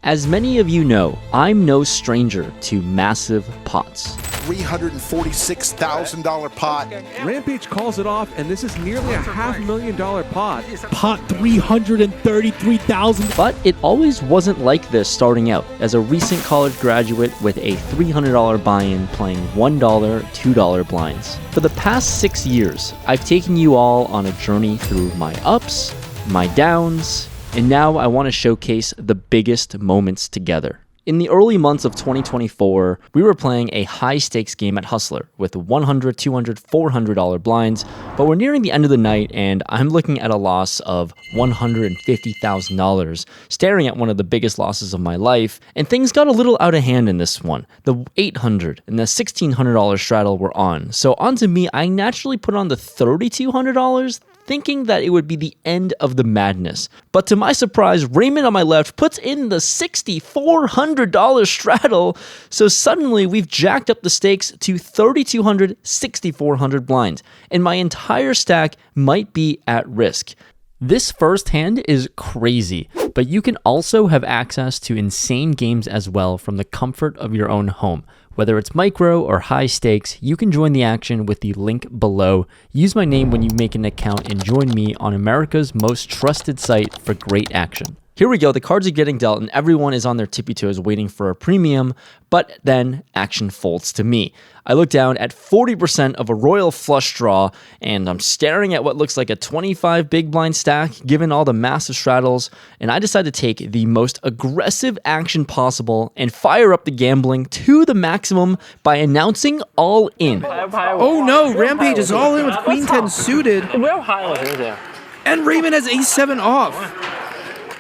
As many of you know, I'm no stranger to massive pots. $346,000 pot. Rampage calls it off, and this is nearly a $500,000 pot. Pot $333,000. But it always wasn't like this starting out, as a recent college graduate with a $300 buy-in playing $1, $2 blinds. For the past 6 years, I've taken you all on a journey through my ups, my downs, and now I want to showcase the biggest moments together. In the early months of 2024, we were playing a high-stakes game at Hustler with $100, $200, $400 blinds, but we're nearing the end of the night and I'm looking at a loss of $150,000, staring at one of the biggest losses of my life, and things got a little out of hand in this one. The $800 and the $1,600 straddle were on, so onto me, I naturally put on the $3,200, thinking that it would be the end of the madness. But to my surprise, Raymond on my left puts in the $6,400 straddle, so suddenly we've jacked up the stakes to $3,200, $6,400 blinds, and my entire stack might be at risk. This first hand is crazy, but you can also have access to insane games as well from the comfort of your own home. Whether it's micro or high stakes, you can join the action with the link below. Use my name when you make an account and join me on America's most trusted site for great action. Here we go, the cards are getting dealt and everyone is on their tippy toes waiting for a premium, but then action folds to me. I look down at 40% of a royal flush draw and I'm staring at what looks like a 25 big blind stack given all the massive straddles, and I decide to take the most aggressive action possible and fire up the gambling to the maximum by announcing all in. Oh no, Rampage is all in with Queen 10 suited, and Raymond has Ace 7 off.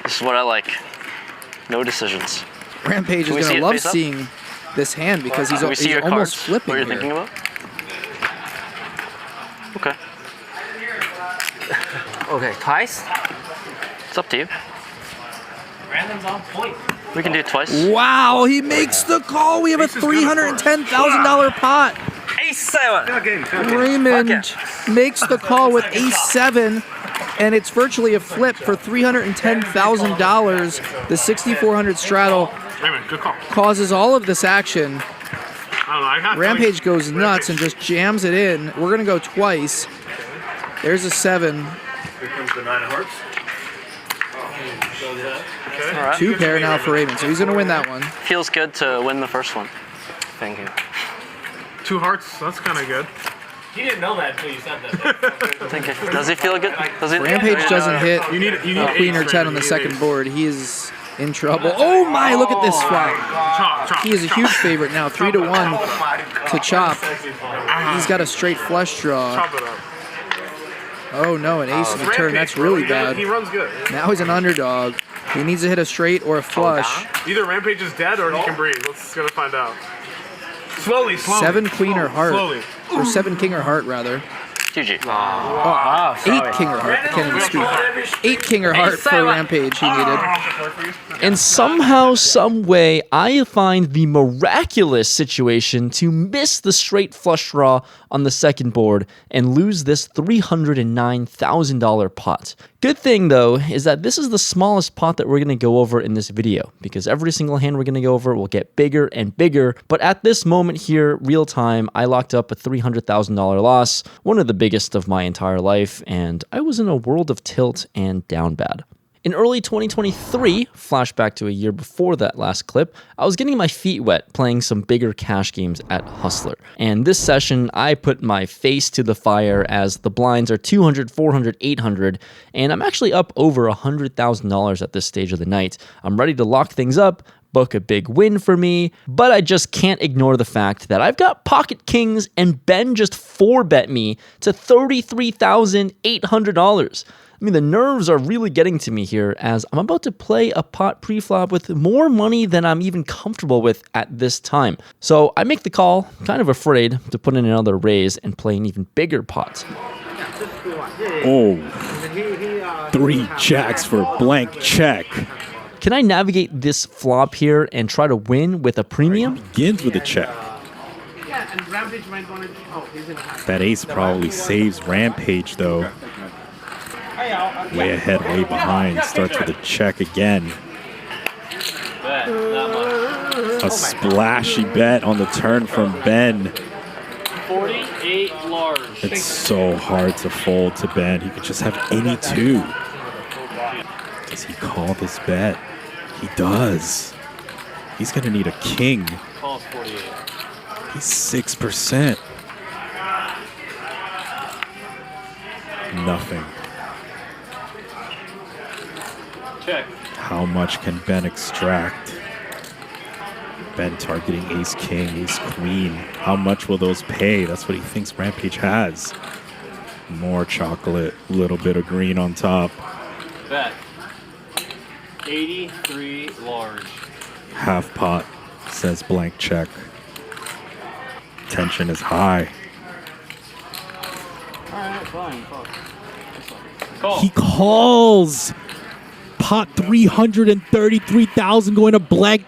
This is what I like. No decisions. Rampage is going to love seeing this hand because he's almost flipping what you're here. thinking about? Okay. Okay, twice? It's up to you. Random's on point. We can do it twice. Wow, he makes the call. We have a $310,000 pot. Ace 7. Raymond makes the call with Ace 7. And it's virtually a flip for $310,000. The 6,400 straddle causes all of this action. Rampage goes nuts and just jams it in. We're going to go twice. There's a 7. Here comes the 9 of hearts. Okay. All right. 2 pair now for Raymond, so he's going to win that one. Feels good to win the first one. Thank you. 2 hearts, that's kind of good. He didn't know that until you said that. Thank you. Does he feel good? Does he? Rampage doesn't hit You need Queen or ace, 10 on the you need second ace. board. He is in trouble. Oh my, look at this flop. Chop. He is a huge favorite now, 3-1 to chop. He's got a straight flush draw. Chop it up. Oh no, an ace in the turn. That's really bad. He runs good. Now he's an underdog. He needs to hit a straight or a flush. Either Rampage is dead or he can breathe. Let's go to find out. Slowly. 7 queen or heart. Slowly. Or 7 king or heart, rather. GG. 8 king or heart. I can't even speak. 8 king or heart for Rampage he needed. And somehow, some way, I find the miraculous situation to miss the straight flush draw on the second board and lose this $309,000 pot. Good thing, though, is that this is the smallest pot that we're going to go over in this video, because every single hand we're going to go over will get bigger and bigger. But at this moment here, real time, I locked up a $300,000 loss, one of the biggest of my entire life, and I was in a world of tilt and down bad. In early 2023, flashback to a year before that last clip, I was getting my feet wet playing some bigger cash games at Hustler. And this session, I put my face to the fire as the blinds are 200, 400, 800, and I'm actually up over $100,000 at this stage of the night. I'm ready to lock things up, book a big win for me, but I just can't ignore the fact that I've got pocket kings and Ben just 4-bet me to $33,800. I mean, the nerves are really getting to me here as I'm about to play a pot pre-flop with more money than I'm even comfortable with at this time. So I make the call, kind of afraid to put in another raise and play an even bigger pot. Oh, 3 jacks for a blank check. Can I navigate this flop here and try to win with a premium? Begins with a check. That ace probably saves Rampage, though. Way ahead, way behind. Starts with a check again. Bet, not much. A splashy bet on the turn from Ben. 48 large. It's so hard to fold to Ben. He could just have any two. Does he call this bet? He does. He's going to need a king. Calls 48. He's 6%. Nothing. Check. How much can Ben extract? Ben targeting ace king, ace queen. How much will those pay? That's what he thinks Rampage has. More chocolate, a little bit of green on top. Bet. 83 large. Half pot, says blank check. Tension is high. Alright, fine. Fuck. Call. He calls. Pot 333,000 going to blank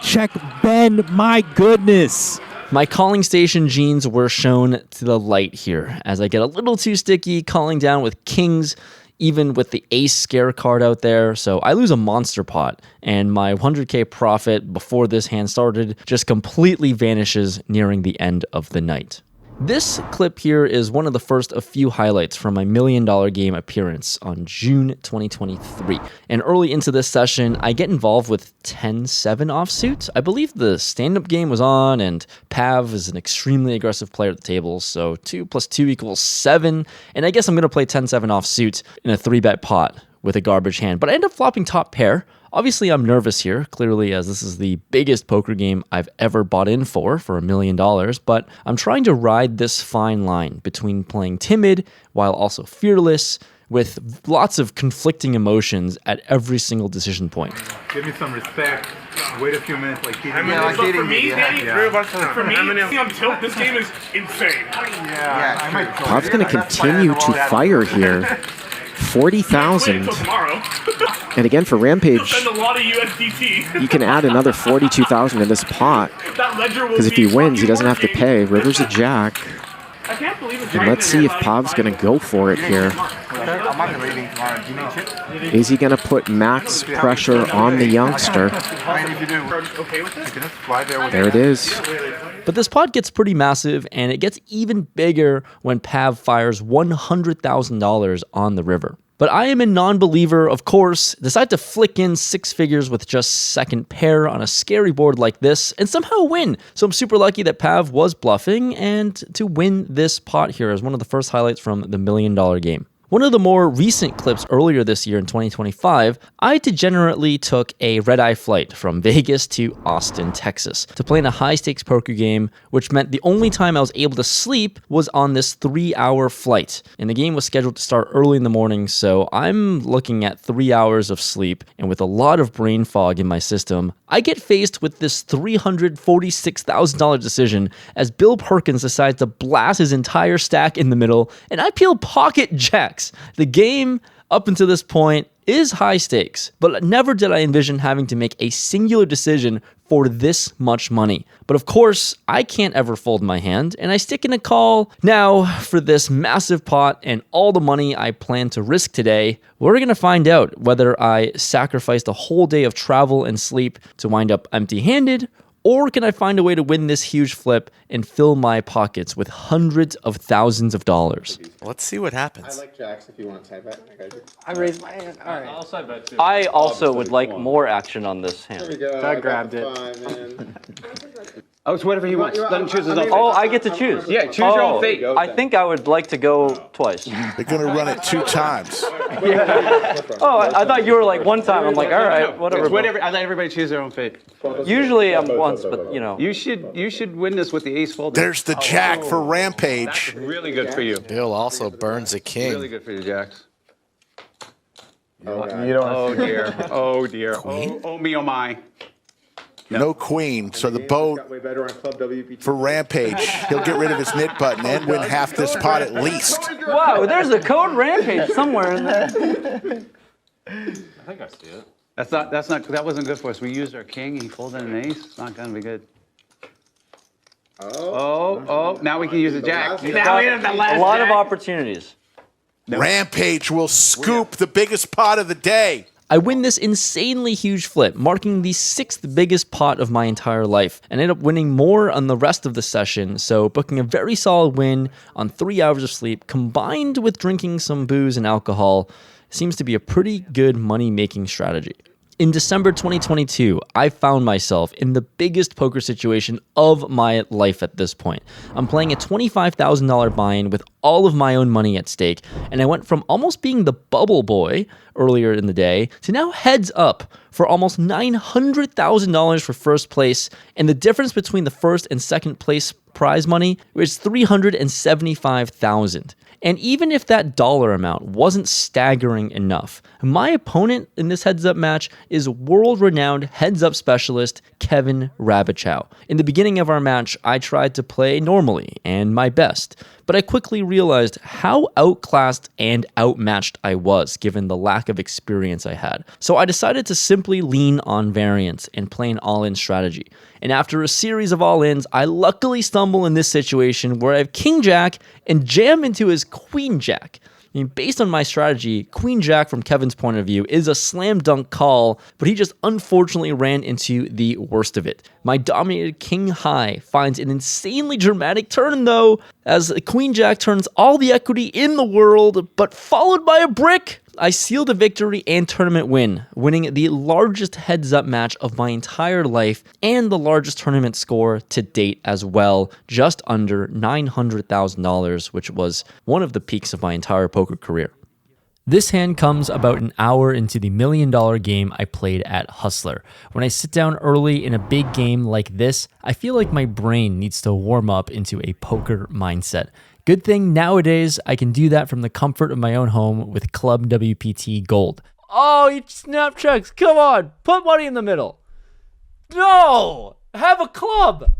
check Ben. My goodness. My calling station genes were shown to the light here as I get a little too sticky calling down with kings, even with the ace scare card out there. So I lose a monster pot, and my 100K profit before this hand started just completely vanishes nearing the end of the night. This clip here is one of the first of few highlights from my $1 million game appearance on June 2023. And early into this session, I get involved with 10-7 offsuit. I believe the stand-up game was on, and Pav is an extremely aggressive player at the table, so 2 + 2 = 7. And I guess I'm going to play 10-7 offsuit in a 3-bet pot with a garbage hand. But I end up flopping top pair. Obviously, I'm nervous here, clearly, as this is the biggest poker game I've ever bought in for $1 million, but I'm trying to ride this fine line between playing timid while also fearless, with lots of conflicting emotions at every single decision point. Give me some respect. Wait a few minutes, like I mean, like for me, Danny, for me, on tilt, this game is insane. Pav's going to continue to fire here. 40,000. And again, for Rampage, Spend a lot of USDT. you can add another 42,000 in this pot. Because if he wins, he doesn't have to pay. River's a jack. I can't believe it's And let's see if Pav's going to go for it here. Is he going to put max pressure on the youngster? There it is. But this pot gets pretty massive, and it gets even bigger when Pav fires $100,000 on the river. But I am a non-believer, of course, decide to flick in 6 figures with just second pair on a scary board like this and somehow win. So I'm super lucky that Pav was bluffing and to win this pot here as one of the first highlights from the $1 million game. One of the more recent clips earlier this year in 2025, I degenerately took a red-eye flight from Vegas to Austin, Texas, to play in a high-stakes poker game, which meant the only time I was able to sleep was on this 3-hour flight. And the game was scheduled to start early in the morning, so I'm looking at 3 hours of sleep, and with a lot of brain fog in my system, I get faced with this $346,000 decision as Bill Perkins decides to blast his entire stack in the middle, and I peel pocket jacks. The game, up until this point, is high stakes, but never did I envision having to make a singular decision for this much money. But of course, I can't ever fold my hand, and I stick in a call. Now, for this massive pot and all the money I plan to risk today, we're gonna find out whether I sacrificed a whole day of travel and sleep to wind up empty-handed, or can I find a way to win this huge flip and fill my pockets with hundreds of thousands of dollars? Let's see what happens. I like jacks if you want to tie bet. I raised my hand. All right. I'll side bet too. I also would like more action on this There we hand. go. I grabbed it. Oh, it's whatever he wants. Let him choose his own. Oh, I get to choose. Yeah, choose your own fate. I think I would like to go twice. They're going to run it 2 times. Oh, I thought you were like one time. I'm like, all right, whatever. It's whatever. I let everybody choose their own fate. Usually I'm once, but you know. You should win this with the ace folded. There's the jack for Rampage. Really good for you. Bill also burns a king. Really good for you, Jacks. Oh, Oh dear. Oh dear. Queen? Oh me, oh my. No queen, so the boat for Rampage. He'll get rid of his knit button and win half this pot at least. Wow, there's a code Rampage somewhere in there. I think I see it. That wasn't good for us. We used our king, he folded an ace. It's not gonna be good. Oh, now we can use a jack. Now we have the last A lot jack. of opportunities. Rampage will scoop the biggest pot of the day. I win this insanely huge flip, marking the 6th biggest pot of my entire life, and ended up winning more on the rest of the session, so booking a very solid win on 3 hours of sleep, combined with drinking some booze and alcohol, seems to be a pretty good money-making strategy. In December 2022, I found myself in the biggest poker situation of my life at this point. I'm playing a $25,000 buy-in with all of my own money at stake, and I went from almost being the bubble boy earlier in the day to now heads up for almost $900,000 for first place, and the difference between the first and second place prize money was $375,000. And even if that dollar amount wasn't staggering enough, my opponent in this heads-up match is world-renowned heads-up specialist Kevin Rabichow. In the beginning of our match, I tried to play normally and my best, but I quickly realized how outclassed and outmatched I was given the lack of experience I had. So I decided to simply lean on variance and play an all-in strategy. And after a series of all-ins, I luckily stumble in this situation where I have King Jack and jam into his Queen Jack. I mean, based on my strategy, Queen Jack from Kevin's point of view is a slam dunk call, but he just unfortunately ran into the worst of it. My dominated King High finds an insanely dramatic turn though, as Queen Jack turns all the equity in the world, but followed by a brick. I seal the victory and tournament win, winning the largest heads-up match of my entire life and the largest tournament score to date as well, just under $900,000, which was one of the peaks of my entire poker career. This hand comes about an hour into the $1 million game I played at Hustler. When I sit down early in a big game like this, I feel like my brain needs to warm up into a poker mindset. Good thing nowadays I can do that from the comfort of my own home with Club WPT Gold. Oh, you snap checks. Come on. Put money in the middle. No. Have a club.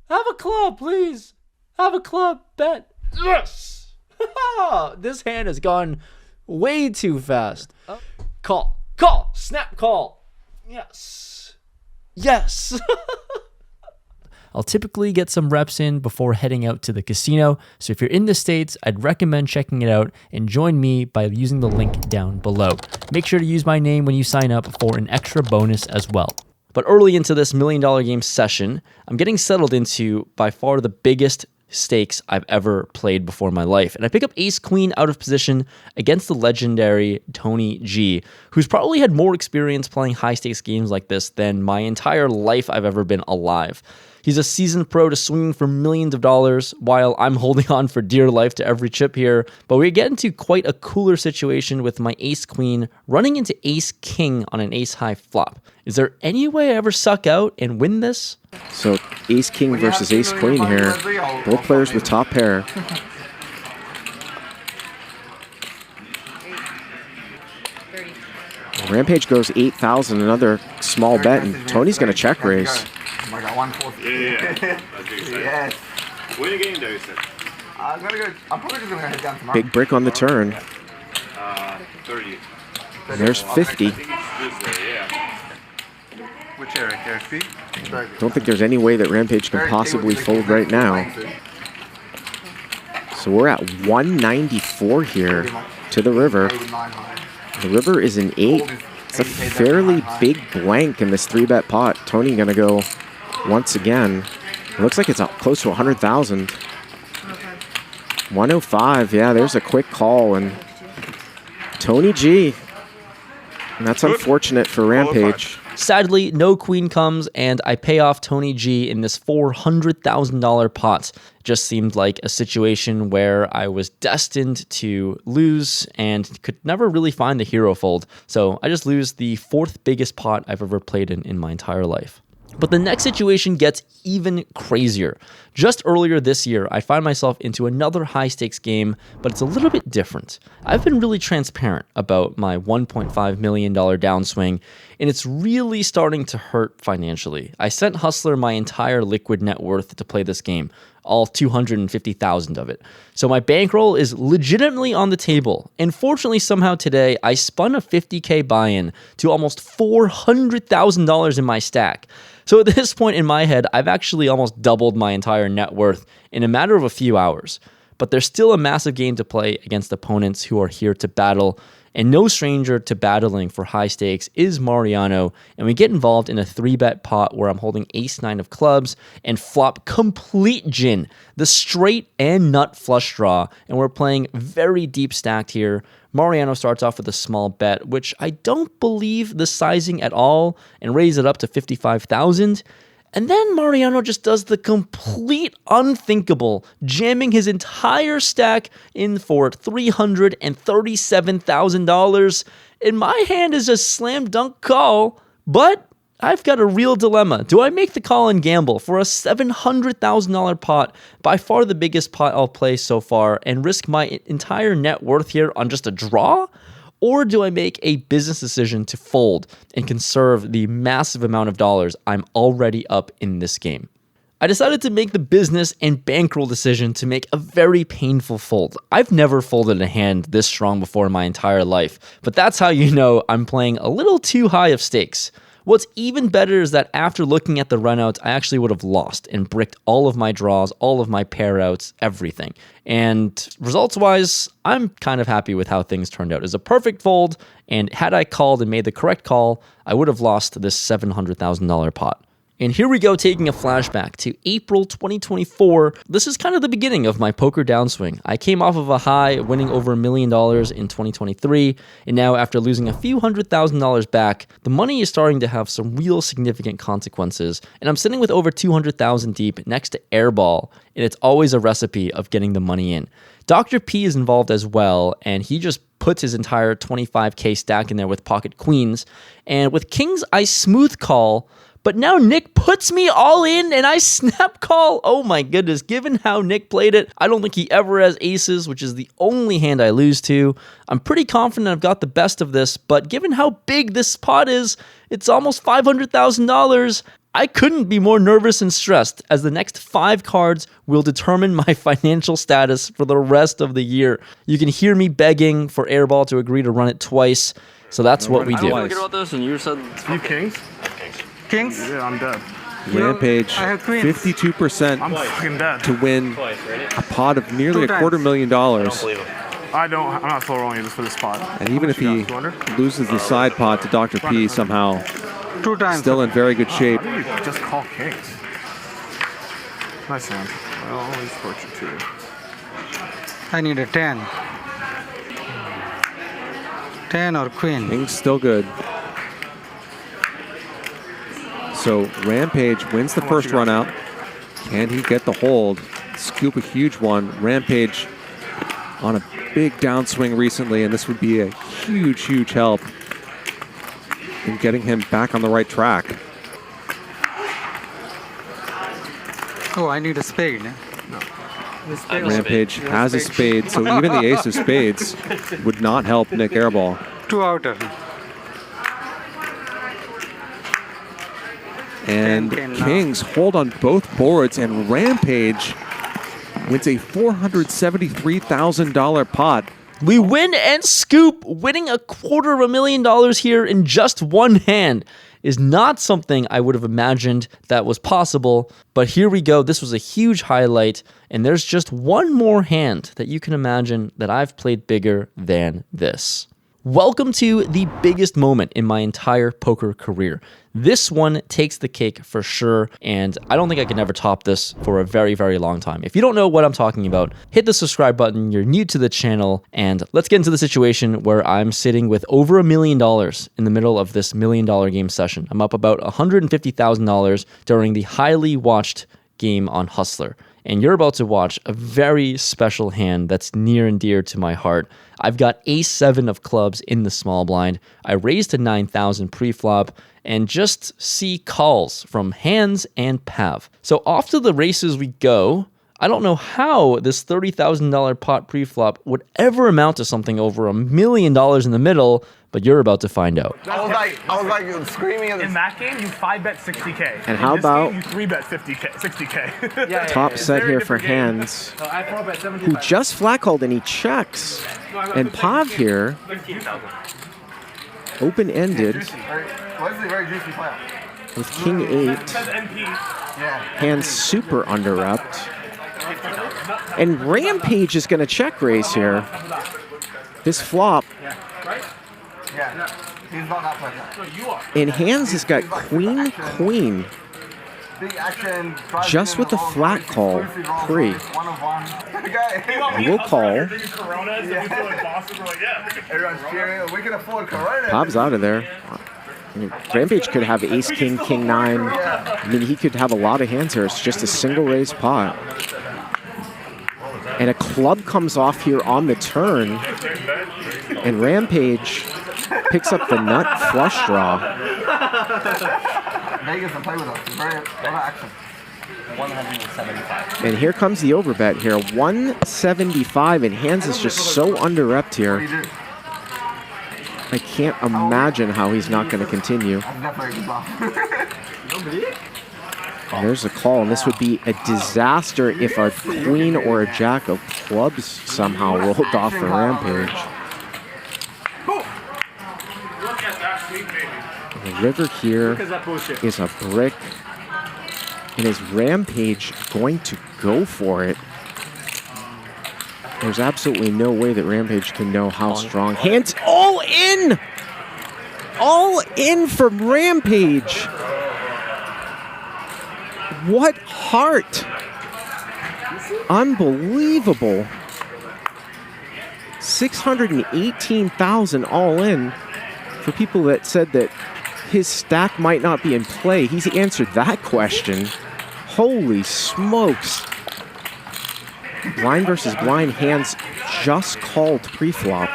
Have a club, please. Have a club. Bet. Yes. This hand has gone way too fast. Call. Call. Snap call. Yes. Yes. I'll typically get some reps in before heading out to the casino, so if you're in the States, I'd recommend checking it out and join me by using the link down below. Make sure to use my name when you sign up for an extra bonus as well. But early into this $1 million game session, I'm getting settled into by far the biggest stakes I've ever played before in my life. And I pick up Ace Queen out of position against the legendary Tony G, who's probably had more experience playing high stakes games like this than my entire life I've ever been alive. He's a seasoned pro to swinging for millions of dollars, while I'm holding on for dear life to every chip here. But we get into quite a cooler situation with my Ace Queen running into Ace King on an Ace High flop. Is there any way I ever suck out and win this? So Ace King versus Ace Queen here. Both players with top pair. Rampage goes 8,000, another small bet, and Tony's going to check raise. I got 140. Yes. Win a game, though, you said. I'm probably just gonna head down tomorrow. Big brick on the turn. 30. There's 50. Which area? KFP? Don't think there's any way that Rampage can possibly fold right now. So we're at 194 here to the river. The river is an 8. It's a fairly big blank in this 3-bet pot. Tony gonna go once again. It looks like it's up close to 100,000. 105, yeah, there's a quick call, and Tony G. And that's unfortunate for Rampage. Sadly, no queen comes, and I pay off Tony G in this $400,000 pot. Just seemed like a situation where I was destined to lose and could never really find the hero fold. So I just lose the 4th biggest pot I've ever played in my entire life. But the next situation gets even crazier. Just earlier this year, I find myself into another high-stakes game, but it's a little bit different. I've been really transparent about my $1.5 million downswing, and it's really starting to hurt financially. I sent Hustler my entire liquid net worth to play this game, all 250,000 of it. So my bankroll is legitimately on the table. And fortunately, somehow today, I spun a 50K buy-in to almost $400,000 in my stack. So at this point in my head, I've actually almost doubled my entire net worth in a matter of a few hours. But there's still a massive game to play against opponents who are here to battle. And no stranger to battling for high stakes is Mariano, and we get involved in a 3-bet pot where I'm holding ace-9 of clubs and flop complete gin, the straight and nut flush draw, and we're playing very deep stacked here. Mariano starts off with a small bet, which I don't believe the sizing at all, and raise it up to 55,000. And then Mariano just does the complete unthinkable, jamming his entire stack in for $337,000. And my hand is a slam dunk call, but I've got a real dilemma. Do I make the call and gamble for a $700,000 pot, by far the biggest pot I'll play so far, and risk my entire net worth here on just a draw? Or do I make a business decision to fold and conserve the massive amount of dollars I'm already up in this game? I decided to make the business and bankroll decision to make a very painful fold. I've never folded a hand this strong before in my entire life, but that's how you know I'm playing a little too high of stakes. What's even better is that after looking at the runouts, I actually would have lost and bricked all of my draws, all of my pair outs, everything. And results-wise, I'm kind of happy with how things turned out. It was a perfect fold, and had I called and made the correct call, I would have lost this $700,000 pot. And here we go, taking a flashback to April 2024. This is kind of the beginning of my poker downswing. I came off of a high, winning over $1 million in 2023, and now after losing a few $100,000 back, the money is starting to have some real significant consequences, and I'm sitting with over 200,000 deep next to Airball, and it's always a recipe of getting the money in. Dr. P is involved as well, and he just puts his entire 25K stack in there with pocket queens, and with kings, I smooth call. But now Nick puts me all in and I snap call. Oh my goodness, given how Nick played it, I don't think he ever has aces, which is the only hand I lose to. I'm pretty confident I've got the best of this, but given how big this pot is, it's almost $500,000. I couldn't be more nervous and stressed, as the next 5 cards will determine my financial status for the rest of the year. You can hear me begging for Airball to agree to run it twice, so that's what we do. I was about this and you said... You kings? Kings? Yeah, I'm dead. Rampage, I have queens. 52% I'm fucking dead. to win a pot of nearly $250,000. I'm not slow rolling just for this spot. And even if he loses the side pot to Dr. P somehow, 2 times. still in very good shape. How do you just call kings? Nice hand. Well, he's fortune too. I need a 10. 10 or queen. King's still good. So Rampage wins the first run out. Can he get the hold? Scoop a huge one. Rampage on a big downswing recently, and this would be a huge, huge help in getting him back on the right track. Oh, I need a spade. Rampage has a spade, so even the ace of spades would not help Nick Airball. 2 outer. And kings hold on both boards, and Rampage wins a $473,000 pot. We win and scoop. Winning $250,000 here in just one hand is not something I would have imagined that was possible. But here we go. This was a huge highlight. And there's just one more hand that you can imagine that I've played bigger than this. Welcome to the biggest moment in my entire poker career. This one takes the cake for sure, and I don't think I can ever top this for a very, very long time. If you don't know what I'm talking about, hit the subscribe button. You're new to the channel, and let's get into the situation where I'm sitting with over $1 million in the middle of this $1 million game session. I'm up about $150,000 during the highly watched game on Hustler. And you're about to watch a very special hand that's near and dear to my heart. I've got ace-7 of clubs in the small blind. I raised to 9,000 pre-flop and just see calls from hands and pav. So off to the races we go. I don't know how this $30,000 pot pre-flop would ever amount to something over $1 million in the middle, but you're about to find out. I was like screaming at this. In that game, you 5-bet 60K. And how about game, you 3-bet 60K. top set here for hands who just flat called and he checks. And Pav here, open-ended with King 8. Hands super under-upped. And Rampage is going to check raise here. This flop He's not that player. In hands, has got queen, queen. Big action. Just with the flat call pre. He will call. Everyone's cheering. We can afford Corona. Bob's out of there. I mean, Rampage could have ace, king, king, nine. I mean, he could have a lot of hands here. It's just a single raise pot. And a club comes off here on the turn. And Rampage picks up the nut flush draw. Vegas can play with us. Very lot of action. 175. And here comes the overbet here. 175, and hands is just so under-repped here. I can't imagine how he's not going to continue. And there's a call, and this would be a disaster if a queen or a jack of clubs somehow rolled off for Rampage. And the river here is a brick. And is Rampage going to go for it? There's absolutely no way that Rampage can know how strong. Hands all in! All in from Rampage! What heart! Unbelievable. 618,000 all in. For people that said that his stack might not be in play, he's answered that question. Holy smokes. Blind versus blind, hands just called pre-flop.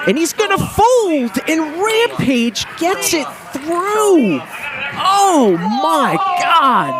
And he's gonna fold, and Rampage gets it through. Oh my God.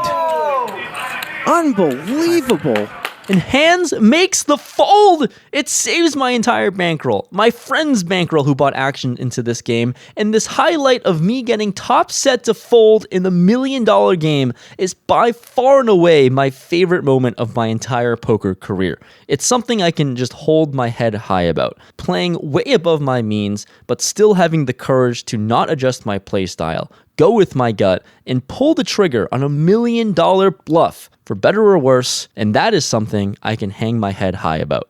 Unbelievable. And hands makes the fold. It saves my entire bankroll, my friend's bankroll who bought action into this game, and this highlight of me getting top set to fold in the $1 million game is by far and away my favorite moment of my entire poker career. It's something I can just hold my head high about, playing way above my means, but still having the courage to not adjust my play style, go with my gut, and pull the trigger on $1 million bluff, for better or worse, and that is something I can hang my head high about.